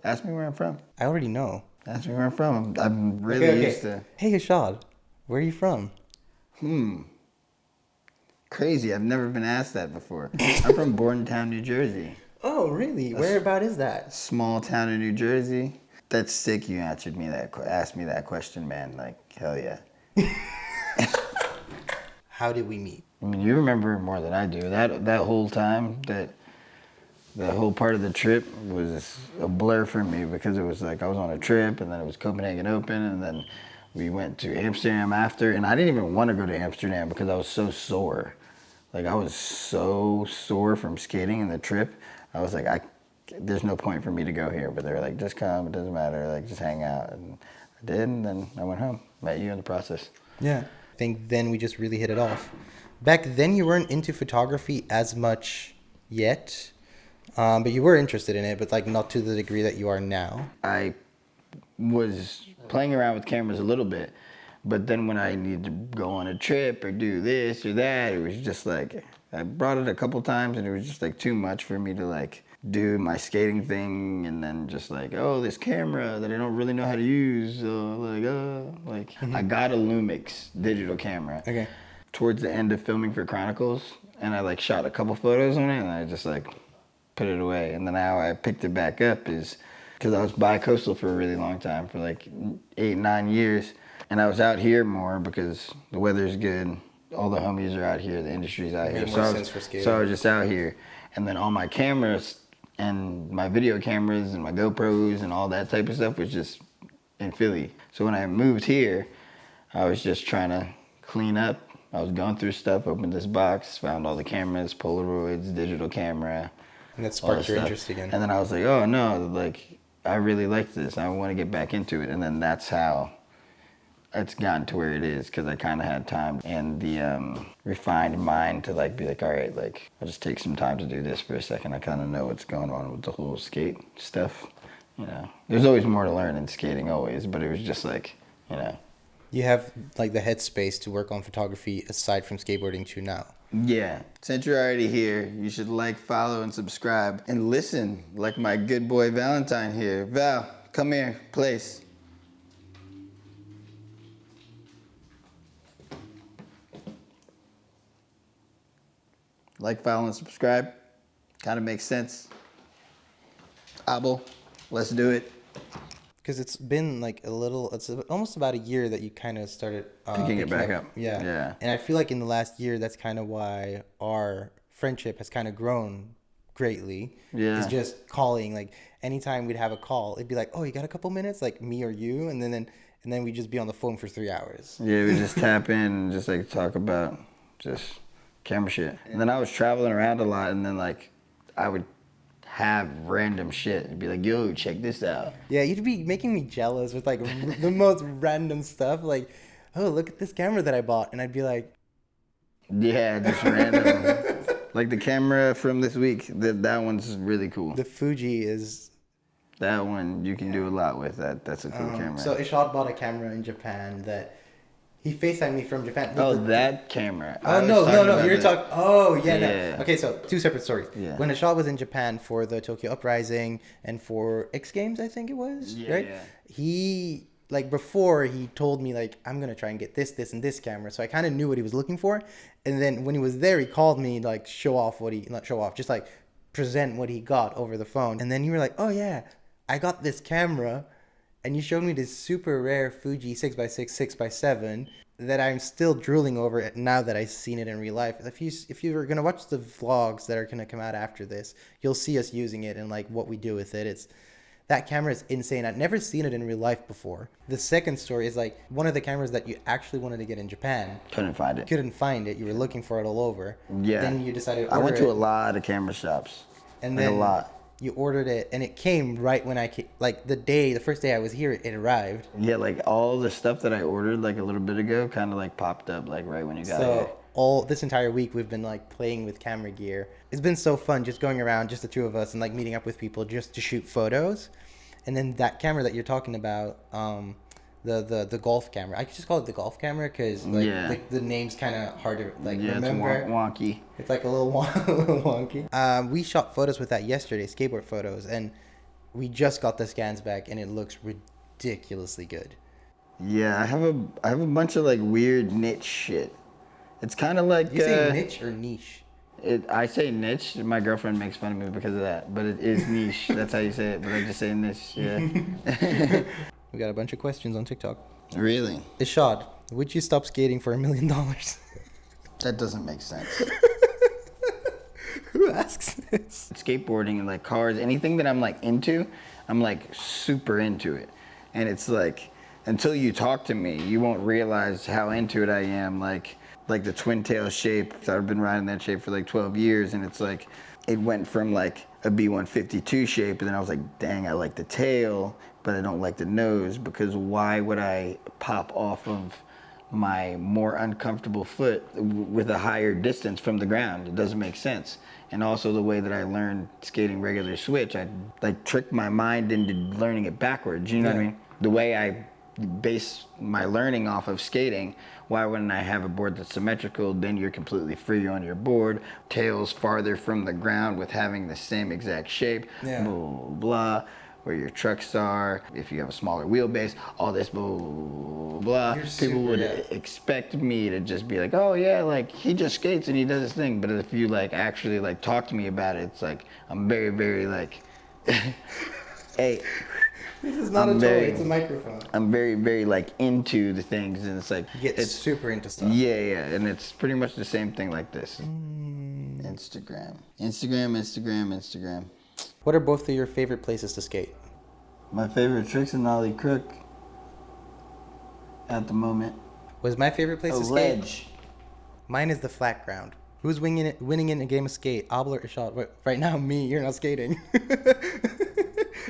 Ask me where I'm from. I already know. Ask me where I'm from. I'm really used to... Hey, Ishod, where are you from? Crazy. I've never been asked that before. I'm from Bordentown, New Jersey. Oh, really? Whereabout is that? Small town in New Jersey. That's sick you asked me that question, man. Like, hell yeah. How did we meet? I mean, you remember more than I do. That whole time, that whole part of the trip was a blur for me because it was like I was on a trip and then it was Copenhagen Open and then we went to Amsterdam after. And I didn't even want to go to Amsterdam because I was so sore. Like, I was so sore from skating in the trip. I was like, there's no point for me to go here. But they were like, just come, it doesn't matter, like, just hang out. And I did, and then I went home, met you in the process. Yeah. I think then we just really hit it off. Back then you weren't into photography as much yet, but you were interested in it, but like not to the degree that you are now. I was playing around with cameras a little bit, but then when I needed to go on a trip or do this or that, it was just like, I brought it a couple times and it was just like too much for me to like do my skating thing and then just like, oh, this camera that I don't really know how to use. I got a Lumix digital camera. Okay. Towards the end of filming for Chronicles, and I like shot a couple photos on it and I just like put it away. And then how I picked it back up is because I was bi-coastal for a really long time, for like 8-9 years. And I was out here more because the weather's good. All the homies are out here. The industry's out here. So I was just out here. And then all my cameras and my video cameras and my GoPros and all that type of stuff was just in Philly. So when I moved here, I was just trying to clean up. I was going through stuff, opened this box, found all the cameras, Polaroids, digital camera. And that sparked your interest again. And then I was like, oh no, like I really like this. I want to get back into it. And then that's how it's gotten to where it is, because I kind of had time and the refined mind to like be like, all right, like I'll just take some time to do this for a second. I kind of know what's going on with the whole skate stuff. You know, there's always more to learn in skating, always, but it was just like, you know. You have like the headspace to work on photography aside from skateboarding too now. Yeah. Since you're already here, you should like, follow, and subscribe. And listen, like my good boy Valentine here. Val, come here, place. Like, follow, and subscribe. Kind of makes sense. Abel, let's do it. Because it's been like it's almost about a year that you kind of started picking it back up. Yeah. And I feel like in the last year, that's kind of why our friendship has kind of grown greatly. Yeah. It's just calling. Like anytime we'd have a call, it'd be like, oh, you got a couple minutes? Like me or you? And then we'd just be on the phone for 3 hours. Yeah, we just tap in and just like talk about just camera shit. And then I was traveling around a lot, and then like I would have random shit and be like, yo, check this out. Yeah, you'd be making me jealous with like the most random stuff, like, oh, look at this camera that I bought, and I'd be like, yeah, just random. Like the camera from this week, that one's really cool. The Fuji is, that one you can do a lot with. That's a cool camera. So Ishod bought a camera in Japan that he FaceTimed me from Japan. That camera. Oh, no. You're talking. Oh, yeah. No. Okay, so 2 separate stories. Yeah. When Ishod was in Japan for the Tokyo Uprising and for X Games, I think it was, right? Yeah. He, like, before he told me, like, I'm going to try and get this, and this camera. So I kind of knew what he was looking for. And then when he was there, he called me, like, just, like, present what he got over the phone. And then you were like, oh, yeah, I got this camera. And you showed me this super rare Fuji 6x6, 6x7 that I'm still drooling over it now that I've seen it in real life. If you're going to watch the vlogs that are going to come out after this, you'll see us using it and like what we do with it. That camera is insane. I've never seen it in real life before. The second story is like one of the cameras that you actually wanted to get in Japan. Couldn't find it. You were looking for it all over. Yeah. Then you decided to order I went to a lot of camera shops. And like then a lot. You ordered it, and it came right when I came, like the first day I was here, it arrived. Yeah, like all the stuff that I ordered like a little bit ago kind of like popped up like right when you got here. So all this entire week we've been like playing with camera gear. It's been so fun just going around, just the two of us, and like meeting up with people just to shoot photos. And then that camera that you're talking about, the golf camera. I could just call it the golf camera because like the name's kind of hard to like remember. It's wonky. It's like a little wonky. We shot photos with that yesterday, skateboard photos, and We just got the scans back, and it looks ridiculously good. Yeah, I have a bunch of like weird niche shit. It's kind of like Do you say niche or niche? I say niche. My girlfriend makes fun of me because of that, but it is niche. That's how you say it. But I just say niche. Yeah. We got a bunch of questions on TikTok. Really? Ishod, would you stop skating for $1 million? That doesn't make sense. Who asks this? Skateboarding and like cars, anything that I'm like into, I'm like super into it. And it's like until you talk to me, you won't realize how into it I am. Like the twin tail shape. I've been riding that shape for like 12 years, and it's like it went from like a B152 shape, and then I was like, dang, I like the tail, but I don't like the nose, because why would I pop off of my more uncomfortable foot with a higher distance from the ground? It doesn't make sense. And also the way that I learned skating regular switch, I like tricked my mind into learning it backwards. You know what I mean? The way I base my learning off of skating, why wouldn't I have a board that's symmetrical? Then you're completely free on your board. Tails farther from the ground with having the same exact shape. Yeah. Blah, blah, blah. Where your trucks are, if you have a smaller wheelbase, all this blah, blah, blah. People would expect me to just be like, oh yeah, like he just skates and he does his thing. But if you like actually like talk to me about it, it's like I'm very, very like, hey. This is not a toy, it's a microphone. I'm very, very like into the things, and it's like You get super into stuff. Yeah, and it's pretty much the same thing like this. Instagram. What are both of your favorite places to skate? My favorite trick's in Ollie Crook at the moment. Was my favorite place A to skate? ledge. Mine is the flat ground. Who's winning in a game of skate? Abel or Ishod? Right now, me. You're not skating.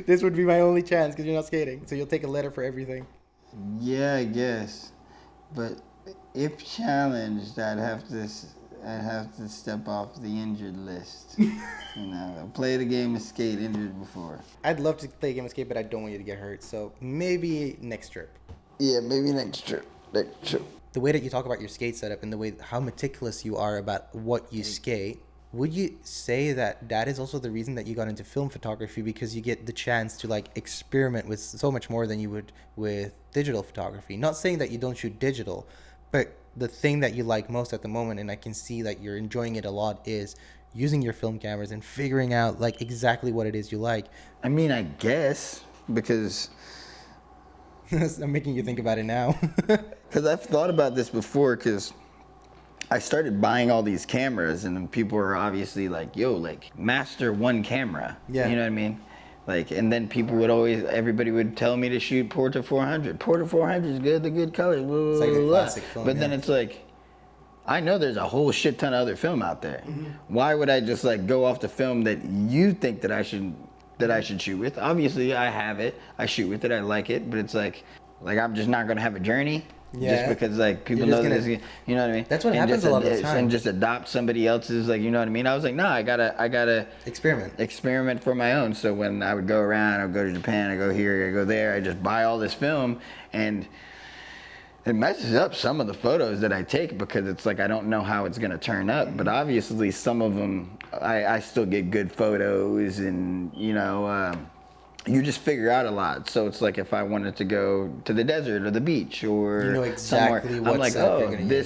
This would be my only chance because you're not skating. So you'll take a letter for everything. Yeah, I guess. But if challenged, I'd have to step off the injured list. You know, I played a game of skate injured before. I'd love to play a game of skate, but I don't want you to get hurt. So maybe next trip. Yeah, maybe next trip. The way that you talk about your skate setup and the way how meticulous you are about what you skate, would you say that that is also the reason that you got into film photography, because you get the chance to like experiment with so much more than you would with digital photography? Not saying that you don't shoot digital, but the thing that you like most at the moment, and I can see that you're enjoying it a lot, is using your film cameras and figuring out like exactly what it is you like. I mean, I guess, because I'm making you think about it now. Because I've thought about this before, because I started buying all these cameras, and then people are obviously like, yo, like, master one camera. Yeah. You know what I mean? Like, and then people would everybody would tell me to shoot Porta 400. Porta 400 is good, the good colors, blah, blah, It's like the blah. classic film, But then it's like, I know there's a whole shit ton of other film out there. Mm-hmm. Why would I just like go off the film that you think that I should shoot with? Obviously, I have it. I shoot with it. I like it. But it's like I'm just not gonna have a journey. Yeah. Just because like people know this, you know what I mean? That's what happens a lot of the time. And just adopt somebody else's, like, you know what I mean? I was like, no, I gotta experiment for my own. So when I would go around, I would go to Japan, I go here, I go there, I just buy all this film, and it messes up some of the photos that I take, because it's like I don't know how it's gonna turn up. But obviously some of them I still get good photos, and you know. You just figure out a lot. So it's like if I wanted to go to the desert or the beach or you know exactly somewhere, I'm like, you're gonna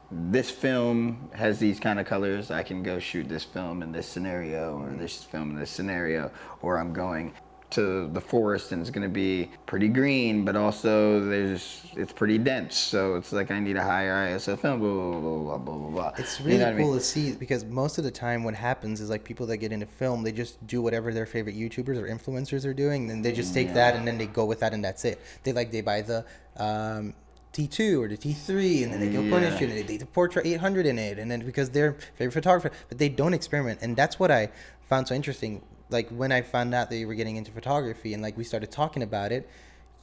this film has these kind of colors. I can go shoot this film in this scenario, or this film in this scenario. Or I'm going to the forest and it's going to be pretty green, but also it's pretty dense. So it's like I need a higher ISO film. Blah blah blah blah blah blah. It's really cool to see, because most of the time what happens is like people that get into film, they just do whatever their favorite YouTubers or influencers are doing, and they just take that and then they go with that, and that's it. They buy the T2 or the T3, and then they go punish it, and they Portra 800 in it, and then because they're favorite photographer, but they don't experiment. And that's what I found so interesting. Like when I found out that you were getting into photography and like we started talking about it,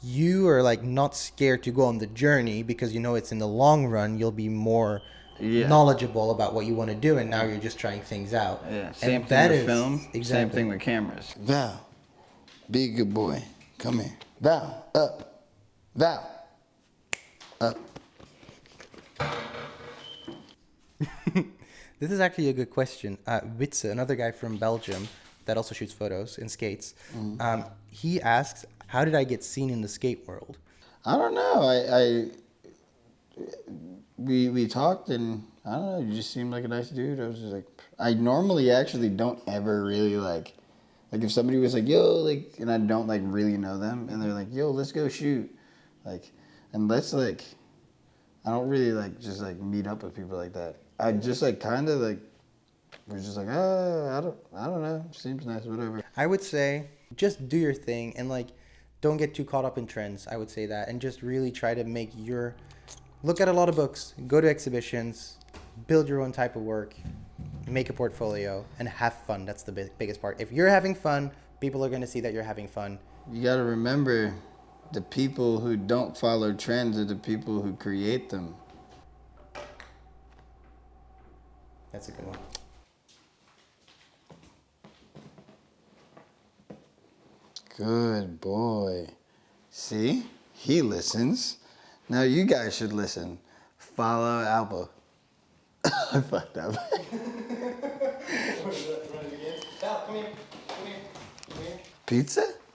you are like not scared to go on the journey, because you know it's in the long run you'll be more knowledgeable about what you want to do, and now you're just trying things out. Yeah, same thing with film, exactly. Same thing with cameras. Val, be a good boy. Come here. Val, up. Val, up. This is actually a good question. Witze, another guy from Belgium, that also shoots photos and skates. He asks, how did I get seen in the skate world? I don't know. We talked, and I don't know. You just seemed like a nice dude. I was just like, I normally actually don't ever really like if somebody was like, yo, like, and I don't like really know them, and they're like, yo, let's go shoot, like, and let's like, I don't really like just like meet up with people like that. I just like kind of like was just like, I don't know, seems nice, whatever. I would say just do your thing and like don't get too caught up in trends. I would say that, and just really try to make your look at a lot of books, go to exhibitions, build your own type of work, make a portfolio, and have fun. That's the biggest part. If you're having fun, people are going to see that you're having fun. You got to remember, the people who don't follow trends are the people who create them. That's a good one. Good boy. See? He listens. Now you guys should listen. Follow Alba. I fucked up. Pizza?